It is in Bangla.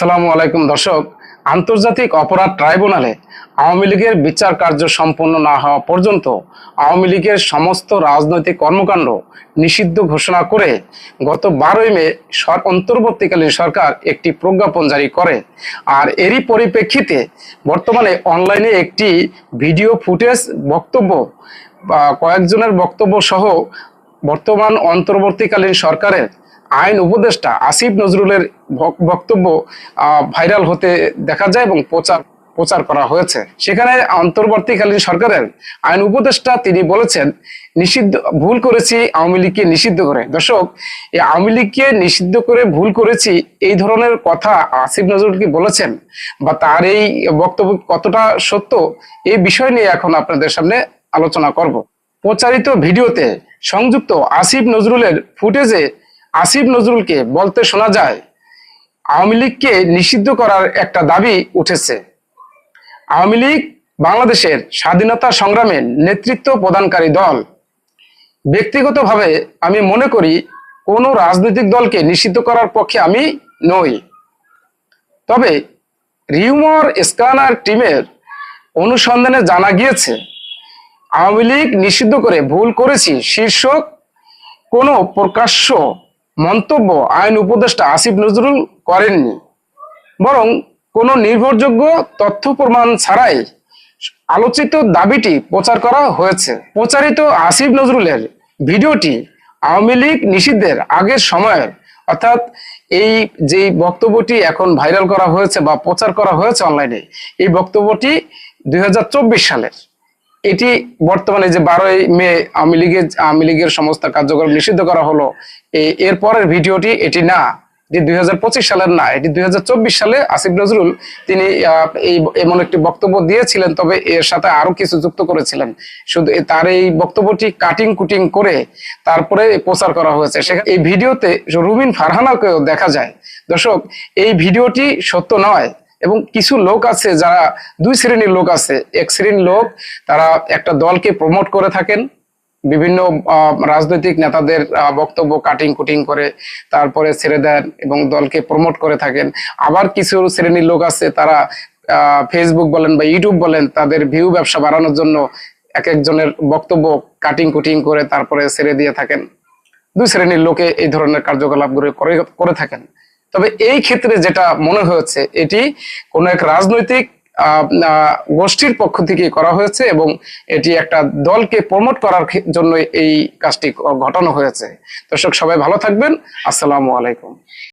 আসসালামু আলাইকুম দর্শক। আন্তর্জাতিক অপরাধ ট্রাইব্যুনালে আওয়ামী লীগের বিচার কার্য সম্পন্ন না হওয়া পর্যন্ত আওয়ামী লীগের সমস্ত রাজনৈতিক কর্মকাণ্ড নিষিদ্ধ ঘোষণা করে গত 12 মে অন্তর্বর্তীকালীন সরকার একটি প্রজ্ঞাপন জারি করে। আর এরই পরিপ্রেক্ষিতে বর্তমানে অনলাইনে একটি ভিডিও ফুটেজ বক্তব্য বা কয়েকজনের বক্তব্য সহ বর্তমান অন্তর্বর্তীকালীন সরকারের আইন উপদেষ্টা আসিফ নজরুলের বক্তব্য ভাইরাল হতে দেখা যায় এবং প্রচার করা হয়েছে। সেখানে অন্তর্বর্তীকালীন সরকারের আইন উপদেষ্টা তিনি বলেছেন, ভুল করেছি আওয়ামী লীগকে নিষিদ্ধ করে। দর্শক, এই আওয়ামী লীগকে নিষিদ্ধ করে ভুল করেছি এই ধরনের কথা আসিফ নজরুল কি বলেছেন বা তার এই বক্তব্য কতটা সত্য, এই বিষয় নিয়ে এখন আপনাদের সামনে আলোচনা করব। প্রচারিত ভিডিওতে সংযুক্ত আসিফ নজরুলের ফুটেজে আসিফ নজরুলকে বলতে শোনা যায়, আওয়ামী লীগকে নিষিদ্ধ করার একটা দাবি উঠেছে। আওয়ামী লীগ বাংলাদেশের স্বাধীনতা সংগ্রামের নেতৃত্ব প্রদানকারী দল। ব্যক্তিগতভাবে আমি মনে করি কোনো রাজনৈতিক দলকে নিষিদ্ধ করার পক্ষে আমি নই। তবে রিউমার স্ক্যানার টিমের অনুসন্ধানে জানা গিয়েছে, আওয়ামী লীগ নিষিদ্ধ করে ভুল করেছি শীর্ষক কোনো প্রকাশ্য মন্তব্য আইন উপদেষ্টা আসিফ নজরুল করেননি, বরং কোনো নির্ভরযোগ্য তথ্য প্রমাণ ছাড়াই আলোচিত দাবিটি প্রচার করা হয়েছে। প্রচারিত আসিফ নজরুলের ভিডিওটি আওয়ামী লীগ নিষিদ্ধের আগের সময়ের, অর্থাৎ এই যে বক্তব্যটি এখন ভাইরাল করা হয়েছে বা প্রচার করা হয়েছে অনলাইনে, এই বক্তব্যটি 2024 সালের। এটি বর্তমানে যে 12 মে আওয়ামী লীগের সমস্ত কার্যক্রম নিষিদ্ধ করা হলো, এর পরের ভিডিওটি এটি না, এটি 2025 সালের না, এটি 2024 সালে আসিফ নজরুল তিনি এমন একটি বক্তব্য দিয়েছিলেন, তবে এর সাথে আরো কিছু যুক্ত করেছিলেন। শুধু তার এই বক্তব্যটি কাটিং কুটিং করে তারপরে প্রচার করা হয়েছে। সেখানে এই ভিডিওতে রুমিন ফারহানাকেও দেখা যায়। দর্শক, এই ভিডিওটি সত্য নয় এবং কিছু লোক আছে যারা দুই শ্রেণীর লোক আছে। এক শ্রেণীর লোক তারা একটা দলকে প্রমোট করে থাকেন, বিভিন্ন রাজনৈতিক নেতাদের বক্তব্য কাটিং কুটিং করে তারপরে ছেড়ে দেন এবং দলকে প্রমোট করে থাকেন। আবার কিছু শ্রেণীর লোক আছে তারা ফেসবুক বলেন বা ইউটিউব বলেন, তাদের ভিউ ব্যবসা বাড়ানোর জন্য এক একজনের বক্তব্য কাটিং কুটিং করে তারপরে ছেড়ে দিয়ে থাকেন। দুই শ্রেণীর লোকে এই ধরনের কার্যকলাপ করে থাকেন। তবে এই ক্ষেত্রে যেটা মনে হয়েছে, এটি কোন এক রাজনৈতিক গোষ্ঠীর পক্ষ থেকে করা হয়েছে এবং এটি একটা দলকে প্রমোট করার জন্য এই কাজটি ঘটানো হয়েছে। দর্শক, সবাই ভালো থাকবেন। আসসালামু আলাইকুম।